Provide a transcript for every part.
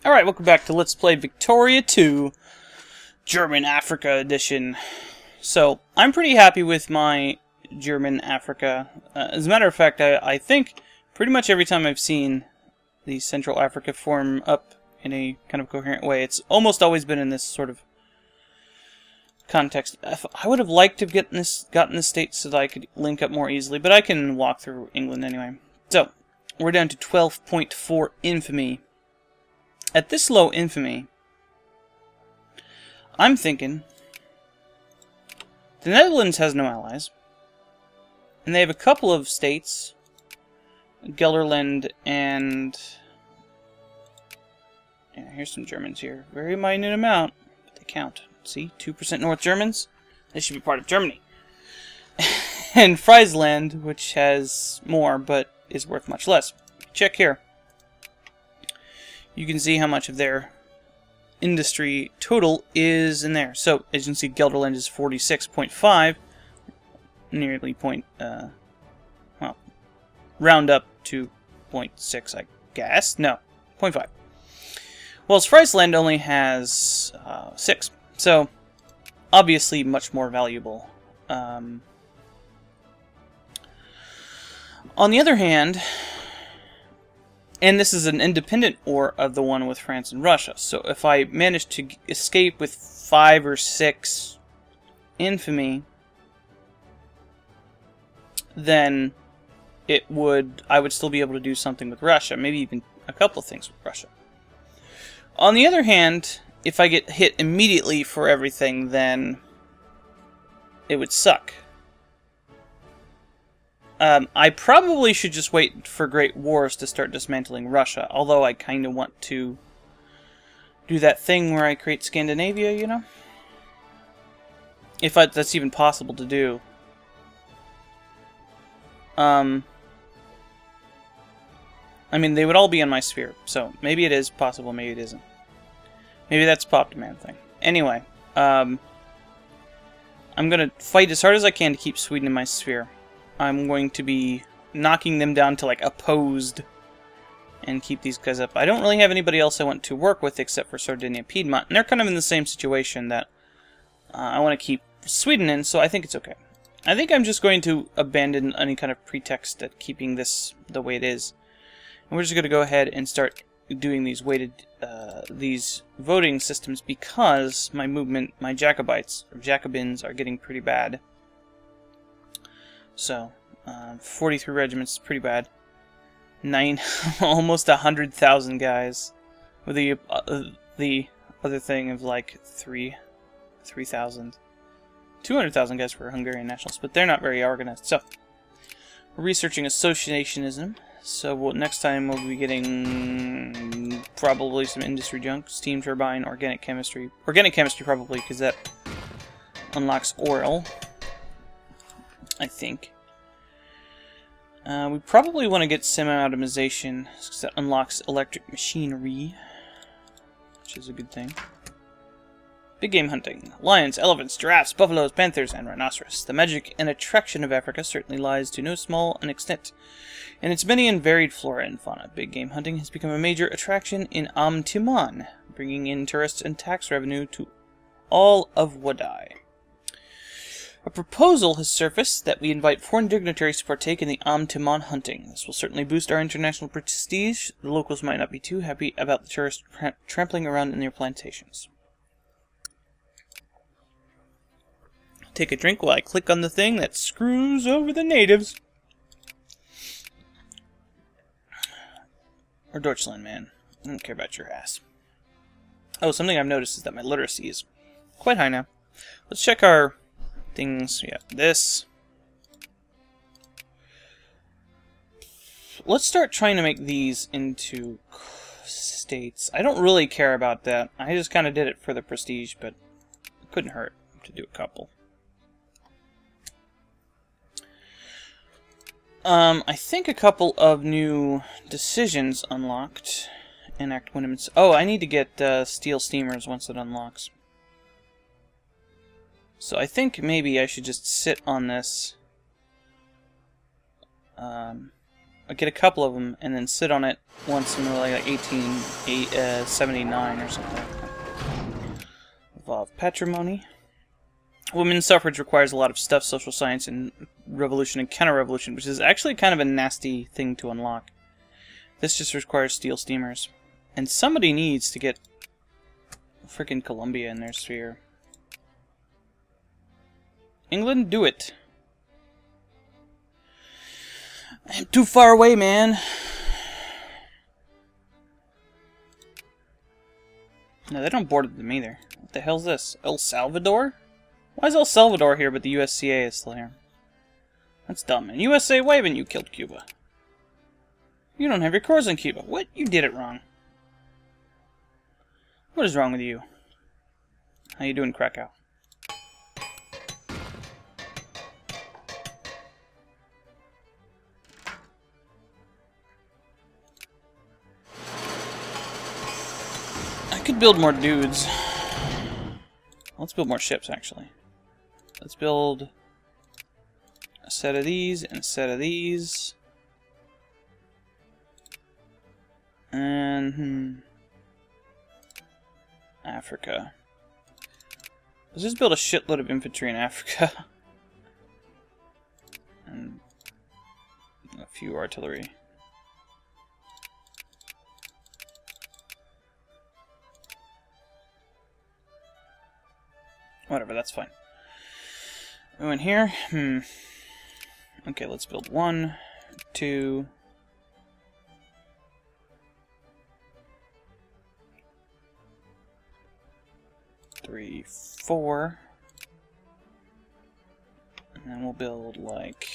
Alright, welcome back to Let's Play Victoria 2, German Africa Edition. So, I'm pretty happy with my German Africa. As a matter of fact, I think pretty much every time I've seen the Central Africa form up in a kind of coherent way, it's almost always been in this sort of context. I would have liked to have gotten this state so that I could link up more easily, but I can walk through England anyway. So, we're down to 12.4 infamy. At this low infamy, I'm thinking the Netherlands has no allies, and they have a couple of states, Gelderland and yeah, here's some Germans here. Very minute amount, but they count. See, 2% North Germans. They should be part of Germany. And Friesland, which has more, but is worth much less. Check here. You can see how much of their industry total is in there. So, as you can see, Gelderland is 46.5, nearly well, round up to 0.6, I guess. No, 0.5. Well, Friesland only has 6, so obviously much more valuable. On the other hand, and this is an independent war of the one with France and Russia. So if I manage to escape with 5 or 6 infamy, then I would still be able to do something with Russia. Maybe even a couple of things with Russia. On the other hand, if I get hit immediately for everything, then it would suck. I probably should just wait for Great Wars to start dismantling Russia, although I kind of want to do that thing where I create Scandinavia, you know? If that's even possible to do. I mean, they would all be in my sphere, so maybe it is possible, maybe it isn't. Maybe that's a pop demand thing. Anyway, I'm gonna fight as hard as I can to keep Sweden in my sphere. I'm going to be knocking them down to, like, opposed and keep these guys up. I don't really have anybody else I want to work with except for Sardinia, Piedmont, and they're kind of in the same situation that I want to keep Sweden in, so I think it's okay. I think I'm just going to abandon any kind of pretext at keeping this the way it is. And we're just going to go ahead and start doing these weighted, these voting systems because my movement, my Jacobites, or Jacobins, are getting pretty bad. So, 43 regiments is pretty bad. Almost 100,000 guys. With the other thing of like 3,000. 200,000 guys for Hungarian nationalists, but they're not very organized. So, we're researching associationism. So, next time we'll be getting probably some industry junk, steam turbine, organic chemistry. Organic chemistry probably, because that unlocks oil. I think. We probably want to get semi-automation, because that unlocks electric machinery, which is a good thing. Big game hunting. Lions, elephants, giraffes, buffaloes, panthers, and rhinoceros. The magic and attraction of Africa certainly lies to no small an extent in its many and varied flora and fauna. Big game hunting has become a major attraction in Am-Timan, bringing in tourists and tax revenue to all of Wadai. A proposal has surfaced that we invite foreign dignitaries to partake in the Am-Timan hunting. This will certainly boost our international prestige. The locals might not be too happy about the tourists trampling around in their plantations. Take a drink while I click on the thing that screws over the natives. Or Deutschland, man. I don't care about your ass. Oh, something I've noticed is that my literacy is quite high now. Let's check our things. Yeah, this. Let's start trying to make these into states. I don't really care about that. I just kind of did it for the prestige, but it couldn't hurt to do a couple. I think a couple of new decisions unlocked. Enact Windham's. Oh, I need to get steel steamers once it unlocks. So I think maybe I should just sit on this get a couple of them, and then sit on it once in like 1879 or something. Evolve patrimony. Women's suffrage requires a lot of stuff, social science, and revolution and counter-revolution, which is actually kind of a nasty thing to unlock. This just requires steel steamers. And somebody needs to get frickin' Columbia in their sphere. England, do it. I'm too far away, man. No, they don't board them either. What the hell's this? El Salvador? Why is El Salvador here, but the USCA is still here? That's dumb. And USA, why haven't you killed Cuba? You don't have your cores in Cuba. What? You did it wrong. What is wrong with you? How you doing, Krakow? I could build more dudes. Let's build more ships, actually. Let's build a set of these and a set of these. And Africa. Let's just build a shitload of infantry in Africa. And a few artillery. Whatever, that's fine. Oh, in here? Okay, let's build 1, 2... 3, 4. And then we'll build, like...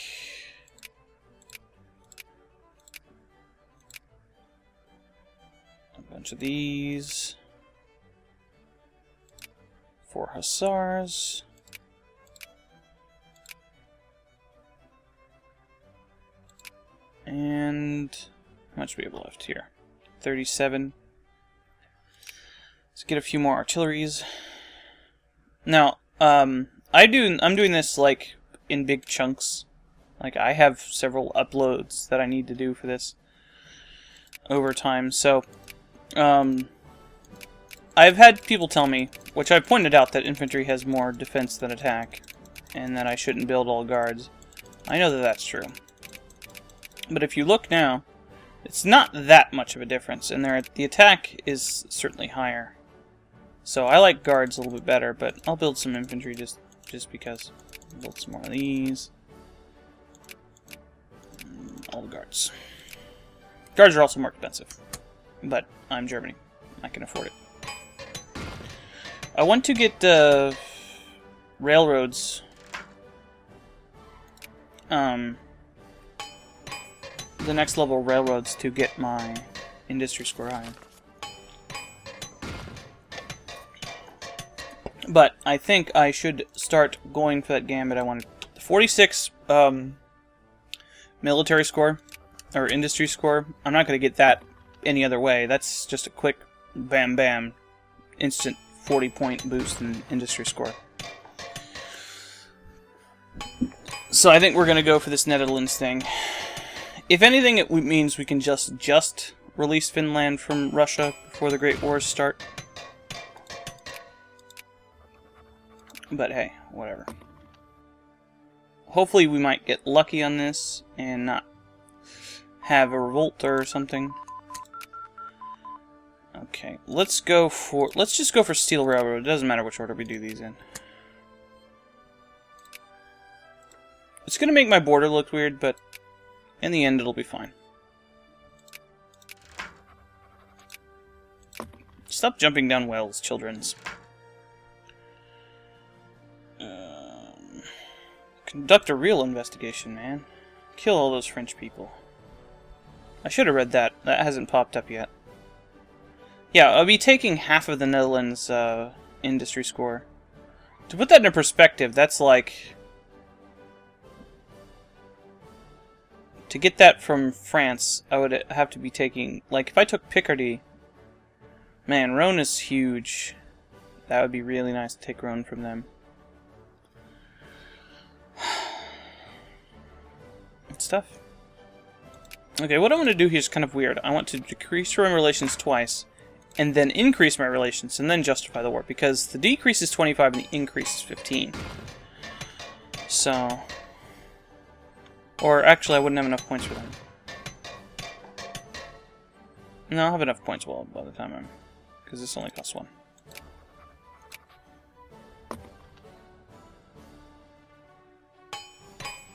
a bunch of these. 4 hussars. And how much do we have left here? 37. Let's get a few more artilleries. Now, I'm doing this like in big chunks. Like I have several uploads that I need to do for this over time. So, I've had people tell me, which I pointed out, that infantry has more defense than attack, and that I shouldn't build all guards. I know that that's true. But if you look now, it's not that much of a difference, and the attack is certainly higher. So I like guards a little bit better, but I'll build some infantry just because. I'll build some more of these. All the guards. Guards are also more expensive, but I'm Germany. I can afford it. I want to get railroads. The next level railroads to get my industry score higher. But I think I should start going for that gambit. I wanted 46 military score or industry score. I'm not going to get that any other way. That's just a quick bam bam instant 40-point boost in industry score. So I think we're going to go for this Netherlands thing. If anything, it means we can just release Finland from Russia before the Great Wars start. But hey, whatever. Hopefully we might get lucky on this and not have a revolt or something. Okay, let's just go for Steel Railroad. It doesn't matter which order we do these in. It's gonna make my border look weird, but in the end it'll be fine. Stop jumping down wells, childrens. Conduct a real investigation, man. Kill all those French people. I should have read that. That hasn't popped up yet. Yeah, I'll be taking half of the Netherlands industry score. To put that into perspective, that's like... To get that from France, I would have to be taking... Like, if I took Picardy... Man, Rhone is huge. That would be really nice to take Rhone from them. It's tough. Okay, what I want to do here is kind of weird. I want to decrease foreign relations twice, and then increase my relations, and then justify the war, because the decrease is 25 and the increase is 15. So... Or, actually, I wouldn't have enough points for them. No, I'll have enough points by the time I'm... Because this only costs 1.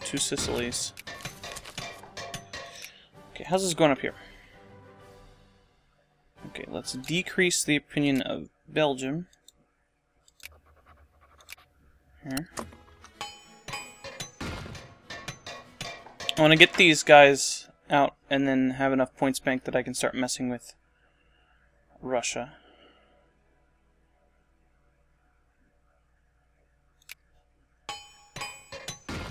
Two Sicilies. Okay, how's this going up here? Okay, let's decrease the opinion of Belgium. Here. I want to get these guys out and then have enough points banked that I can start messing with Russia.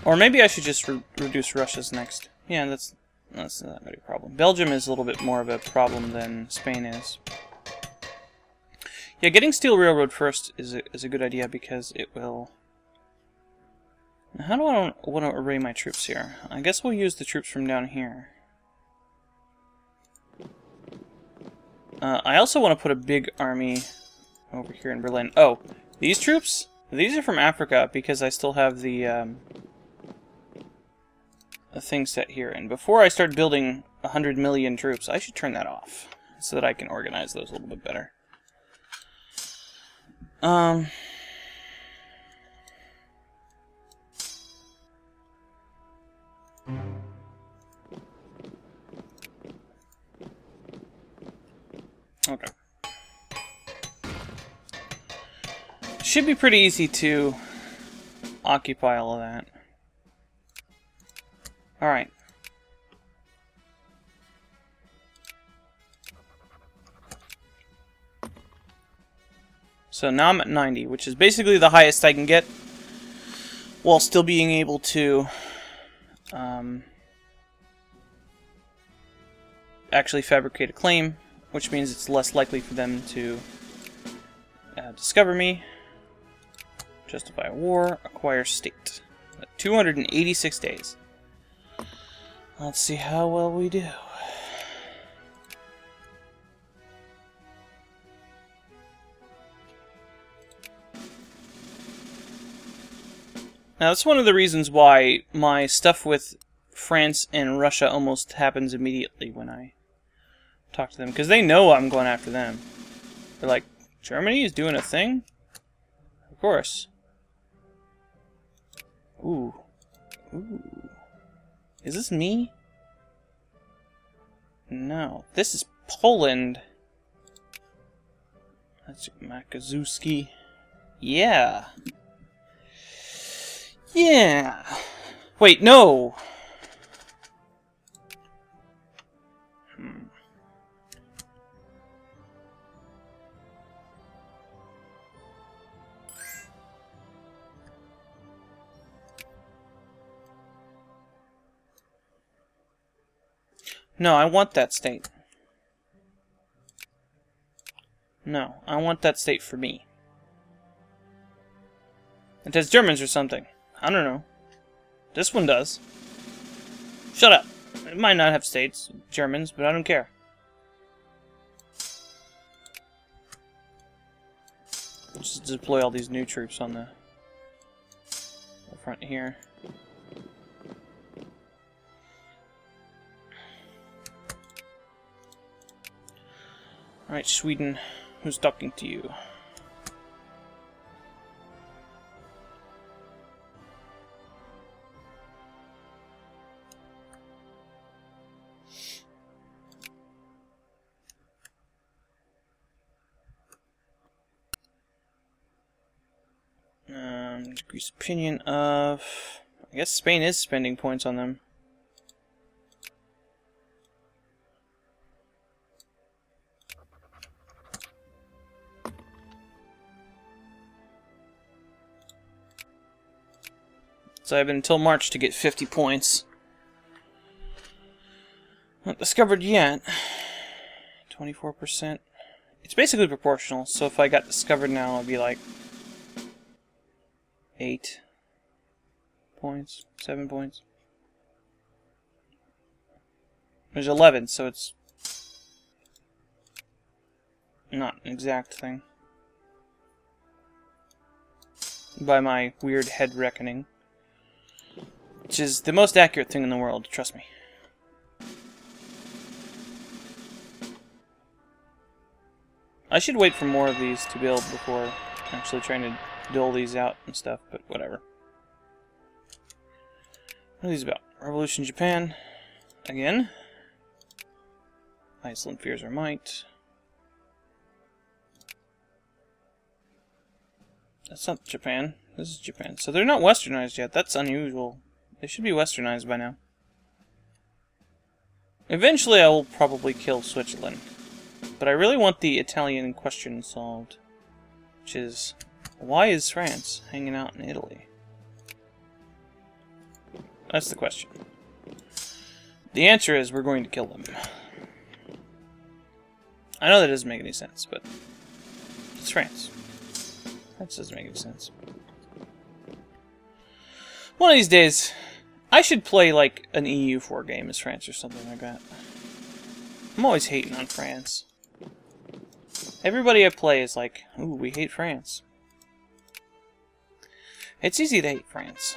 Or maybe I should just reduce Russia's next. Yeah, that's not that big a problem. Belgium is a little bit more of a problem than Spain is. Yeah, getting Steel Railroad first is a good idea because it will... Now, how do I want to array my troops here? I guess we'll use the troops from down here. I also want to put a big army over here in Berlin. Oh, these troops? These are from Africa because I still have the thing set here. And before I start building 100 million troops, I should turn that off so that I can organize those a little bit better. Okay. Should be pretty easy to occupy all of that. Alright. So now I'm at 90, which is basically the highest I can get, while still being able to actually fabricate a claim, which means it's less likely for them to discover me. Justify a war, acquire state. 286 days. Let's see how well we do. Now, that's one of the reasons why my stuff with France and Russia almost happens immediately when I talk to them, because they know I'm going after them. They're like, Germany is doing a thing? Of course. Ooh. Ooh. Is this me? No. This is Poland. That's Makazuski. Yeah. Yeah. Wait, no. No, I want that state. No, I want that state for me. It has Germans or something. I don't know. This one does. Shut up. It might not have states, Germans, but I don't care. Let's just deploy all these new troops on the front here. Alright, Sweden, who's talking to you? Decrease opinion of... I guess Spain is spending points on them. So I have until March to get 50 points. Not discovered yet. 24%. It's basically proportional, so if I got discovered now, it'd be like 8 points, 7 points. There's 11, so it's not an exact thing. By my weird head reckoning. Which is the most accurate thing in the world, trust me. I should wait for more of these to build before actually trying to dole these out and stuff, but whatever. What are these about? Revolution Japan. Again. Iceland fears our might. That's not Japan. This is Japan. So they're not westernized yet. That's unusual. They should be westernized by now. Eventually I will probably kill Switzerland. But I really want the Italian question solved. Which is, why is France hanging out in Italy? That's the question. The answer is we're going to kill them. I know that doesn't make any sense, but it's France. That doesn't make any sense. One of these days, I should play like an EU4 game as France or something like that. I'm always hating on France. Everybody I play is like, ooh, we hate France. It's easy to hate France.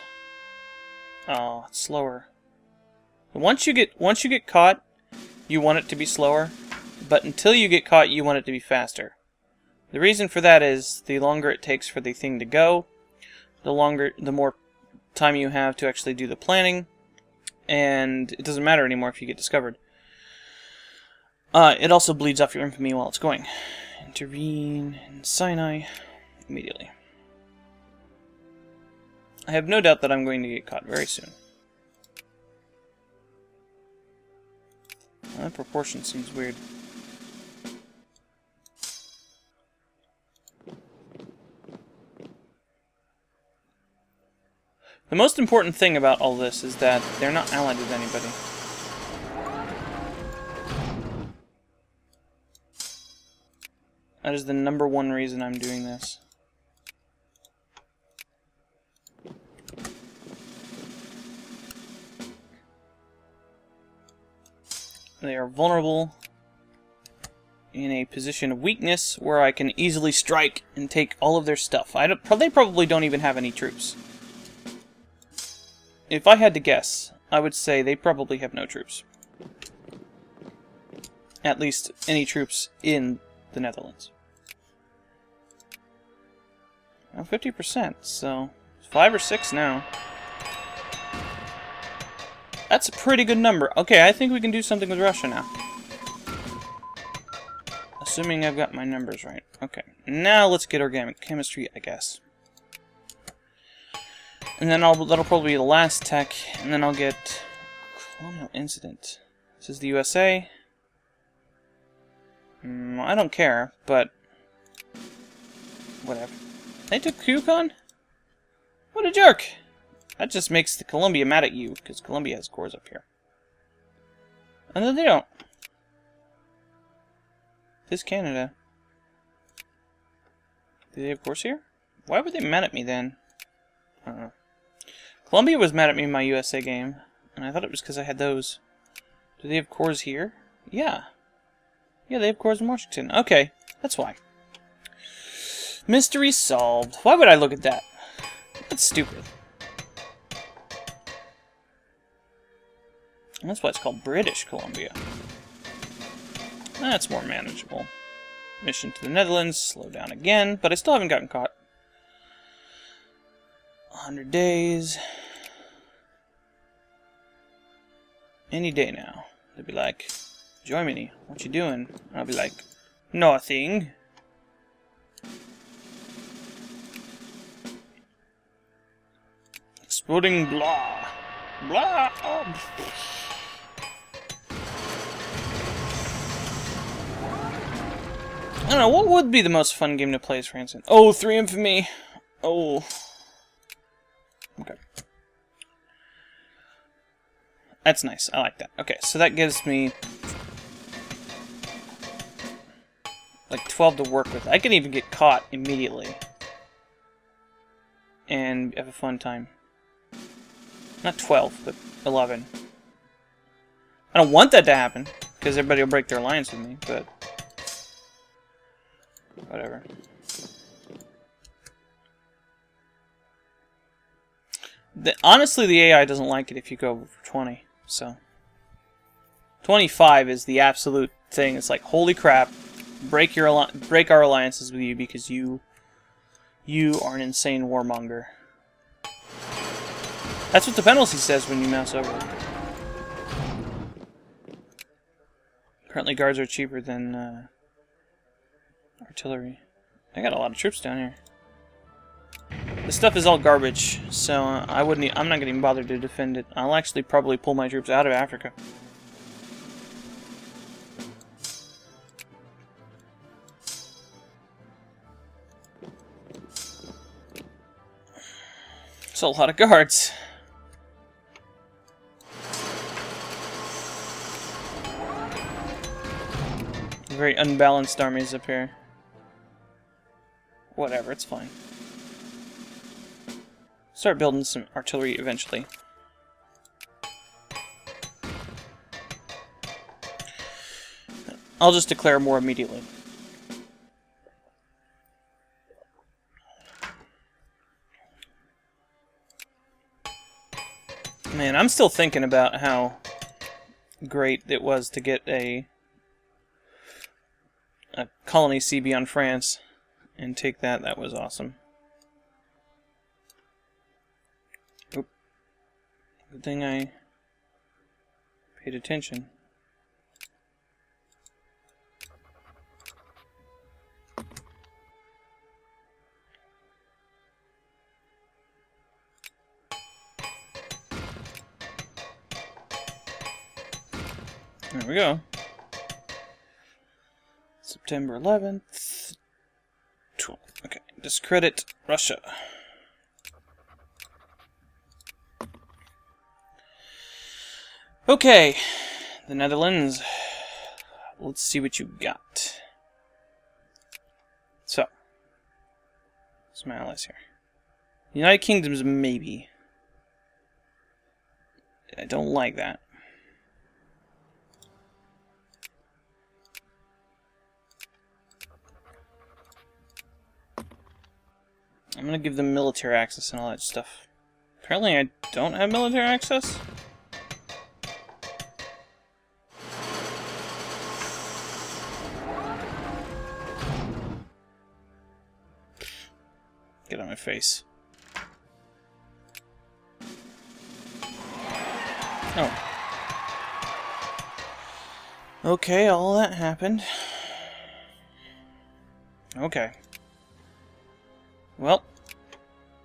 Oh, it's slower. Once you get caught, you want it to be slower, but until you get caught, you want it to be faster. The reason for that is the longer it takes for the thing to go, the more time you have to actually do the planning, and it doesn't matter anymore if you get discovered. It also bleeds off your infamy while it's going. Intervene in Sinai immediately. I have no doubt that I'm going to get caught very soon. Well, that proportion seems weird. The most important thing about all this is that they're not allied with anybody. That is the #1 reason I'm doing this. They are vulnerable in a position of weakness where I can easily strike and take all of their stuff. They probably don't even have any troops. If I had to guess, I would say they probably have no troops. At least any troops in the Netherlands. Now 50%, so 5 or 6 now. That's a pretty good number. Okay, I think we can do something with Russia now. Assuming I've got my numbers right. Okay, now let's get organic chemistry, I guess. And then that'll probably be the last tech, and then I'll get colonial incident. This is the USA. I don't care, but whatever. They took Yukon? What a jerk! That just makes the Colombia mad at you, because Colombia has cores up here. And then they don't. This is Canada. Do they have cores here? Why were they mad at me then? I don't know. Colombia was mad at me in my USA game, and I thought it was because I had those. Do they have cores here? Yeah. Yeah, they have cores in Washington. Okay, that's why. Mystery solved. Why would I look at that? That's stupid. And that's why it's called British Columbia. That's more manageable. Mission to the Netherlands. Slow down again, but I still haven't gotten caught. 100 days. Any day now. They'll be like, Germany, what you doing? And I'll be like, nothing. Exploding blah. Blah. I don't know, what would be the most fun game to play as France in? Oh, 3 Infamy. Oh. Okay. That's nice. I like that. Okay, so that gives me like 12 to work with. I can even get caught immediately and have a fun time. Not 12, but 11. I don't want that to happen, because everybody will break their alliance with me, but... whatever. Honestly, the AI doesn't like it if you go over 20, so... 25 is the absolute thing. It's like, holy crap, break our alliances with you because you are an insane warmonger. That's what the penalty says when you mouse over. Apparently guards are cheaper than artillery. I got a lot of troops down here. This stuff is all garbage, so I'm not gonna even bother to defend it. I'll actually probably pull my troops out of Africa. It's a lot of guards. Very unbalanced armies up here. Whatever, it's fine. Start building some artillery eventually. I'll just declare war immediately. Man, I'm still thinking about how great it was to get a colony CB on France and take that. That was awesome. Oop. Good thing I paid attention. There we go. September 11th. Okay, discredit Russia. Okay, the Netherlands. Let's see what you got. So, what's my allies here? United Kingdom's maybe. I don't like that. I'm gonna give them military access and all that stuff. Apparently I don't have military access? Get on my face. Oh. Okay, all that happened. Okay. Well,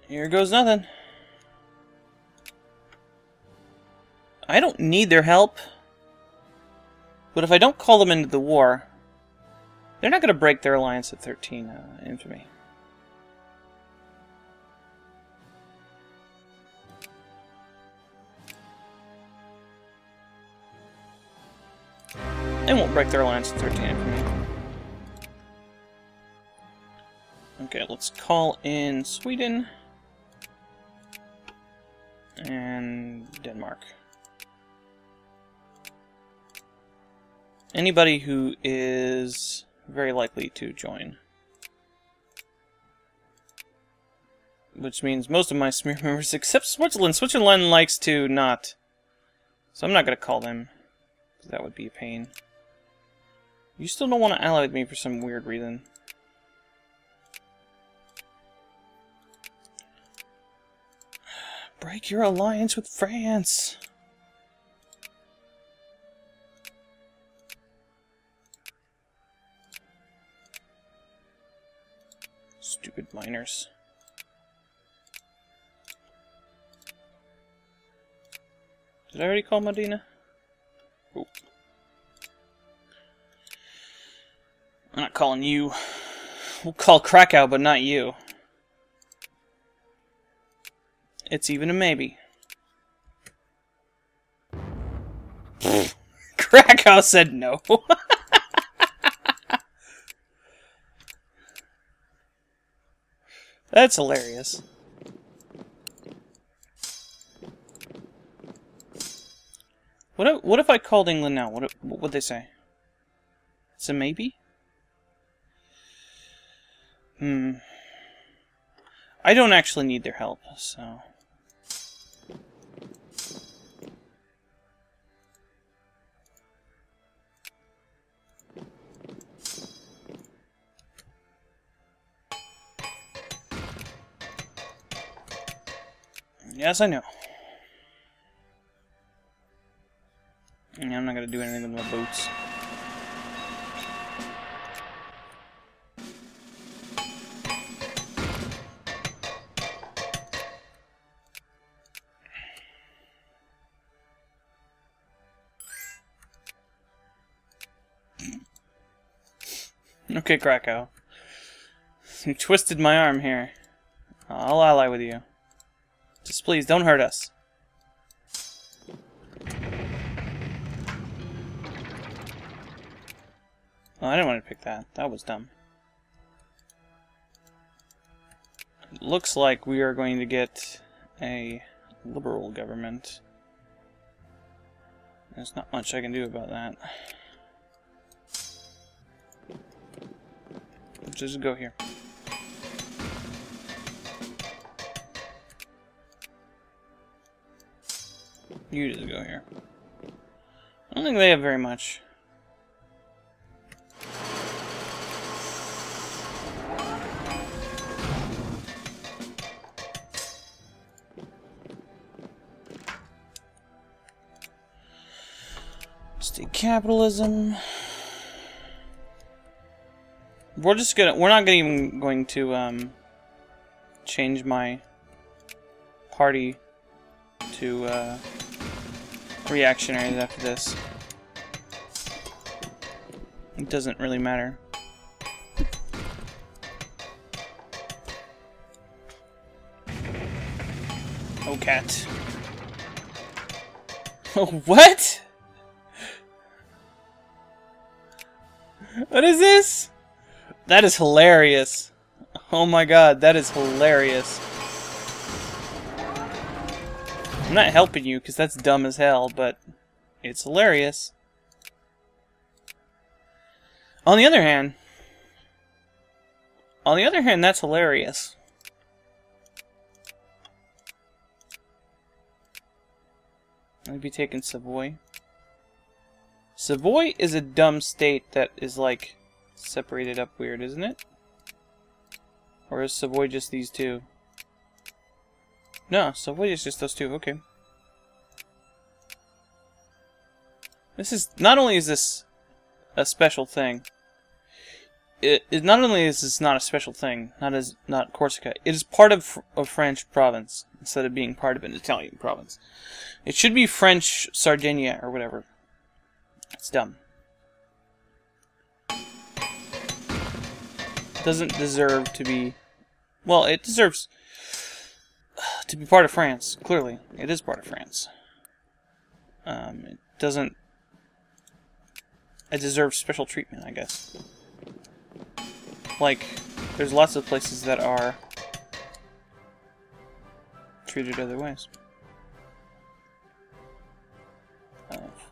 here goes nothing. I don't need their help. But if I don't call them into the war, they're not going to break their alliance at 13 infamy. They won't break their alliance at 13 infamy. Okay, let's call in Sweden and Denmark. Anybody who is very likely to join. Which means most of my smear members except Switzerland. Switzerland likes to not. So I'm not going to call them. That would be a pain. You still don't want to ally with me for some weird reason. Break your alliance with France. Stupid miners. Did I already call Medina? Oh. I'm not calling you. We'll call Krakow, but not you. It's even a maybe. Krakow said no. That's hilarious. What if I called England now? What would they say? It's a maybe? I don't actually need their help, so... Yes, I know. Yeah, I'm not gonna do anything with my boats. Okay, Krakow. You twisted my arm here. I'll ally with you. Just please, don't hurt us. Oh, I didn't want to pick that. That was dumb. It looks like we are going to get a liberal government. There's not much I can do about that. Just go here. You just go here. I don't think they have very much. State capitalism. We're not even going to change my party to reactionaries after this. It doesn't really matter. Oh, cat. Oh, what? What is this? That is hilarious. Oh my god, that is hilarious. I'm not helping you because that's dumb as hell, but it's hilarious. On the other hand, that's hilarious. I'd be taking Savoy. Savoy is a dumb state that is like separated up weird, isn't it? Or is Savoy just these two? No, Savoy is just those two. Okay. This is not only is this a special thing. Not only is this not a special thing, not Corsica. It is part of a French province instead of being part of an Italian province. It should be French Sardinia or whatever. It's dumb. It doesn't deserve to be. Well, it deserves to be part of France. Clearly, it is part of France. It doesn't. It deserves special treatment, I guess. Like, there's lots of places that are treated other ways.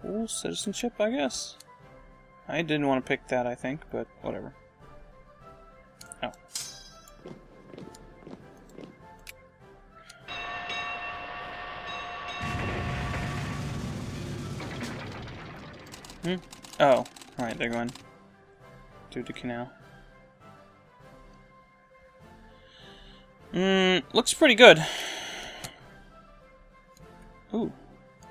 Full citizenship, I guess? I didn't want to pick that, I think, but whatever. Oh. Oh, right, they're going through the canal. Looks pretty good. Ooh.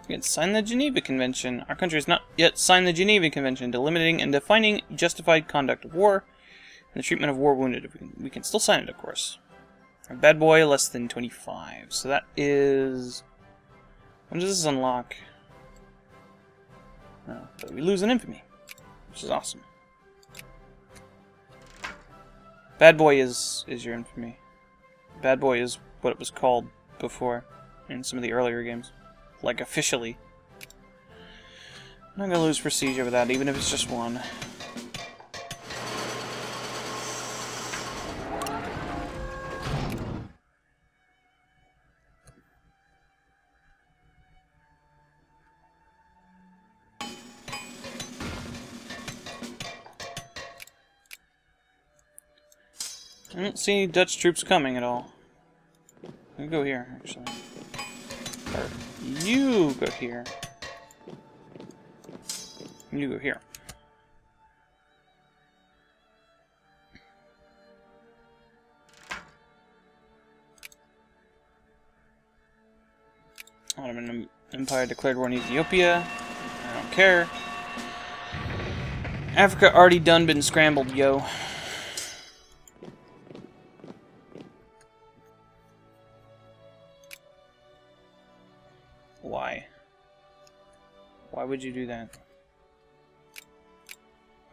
We can sign the Geneva Convention. Our country has not yet signed the Geneva Convention, delimiting and defining justified conduct of war and the treatment of war wounded. We can still sign it, of course. Our bad boy, less than 25. So that is... When does this unlock? Oh, but we lose an infamy, which is awesome. Bad boy is your infamy. Bad boy is what it was called before in some of the earlier games. Like, officially. I'm not gonna lose prestige over that, even if it's just one. I don't see any Dutch troops coming at all. I'll go here, actually. Or you go here. You go here. Ottoman Empire declared war on Ethiopia. I don't care. Africa already done been scrambled, yo. Why? Why would you do that?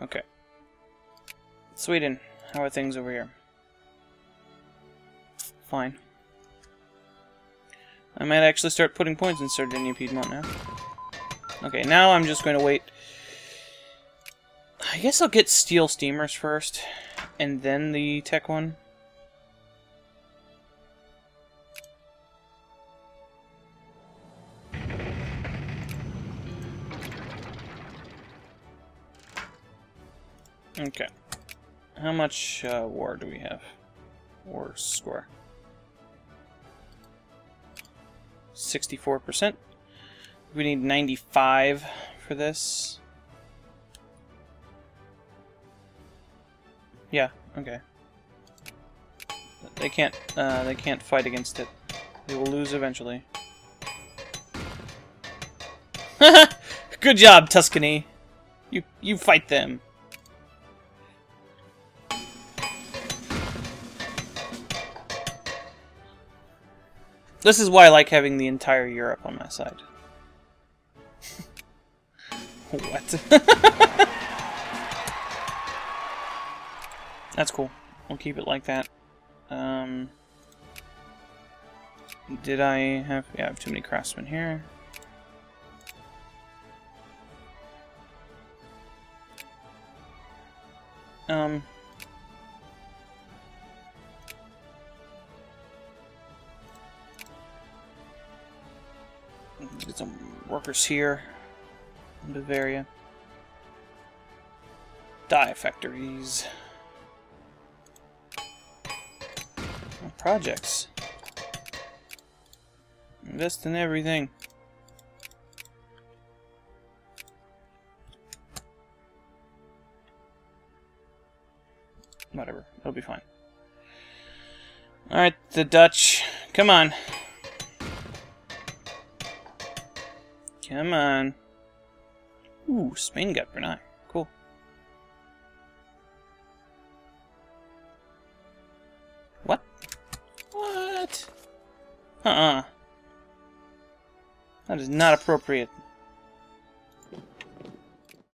Okay. Sweden, how are things over here? Fine. I might actually start putting points in Sardinia, Piedmont now. Okay, now I'm just going to wait. I guess I'll get steel steamers first, and then the tech one. Okay. How much war do we have? War score. 64%. We need 95 for this. Yeah, okay. They can't fight against it. They will lose eventually. Good job, Tuscany. You fight them. This is why I like having the entire Europe on my side. What? That's cool. We'll keep it like that. Did I have... Yeah, I have too many craftsmen here. Get some workers here in Bavaria. Dye factories. Projects. Invest in everything. Whatever. It'll be fine. Alright, the Dutch. Come on. Come on. Ooh, Spain got Brunei. Cool. What? What? That is not appropriate.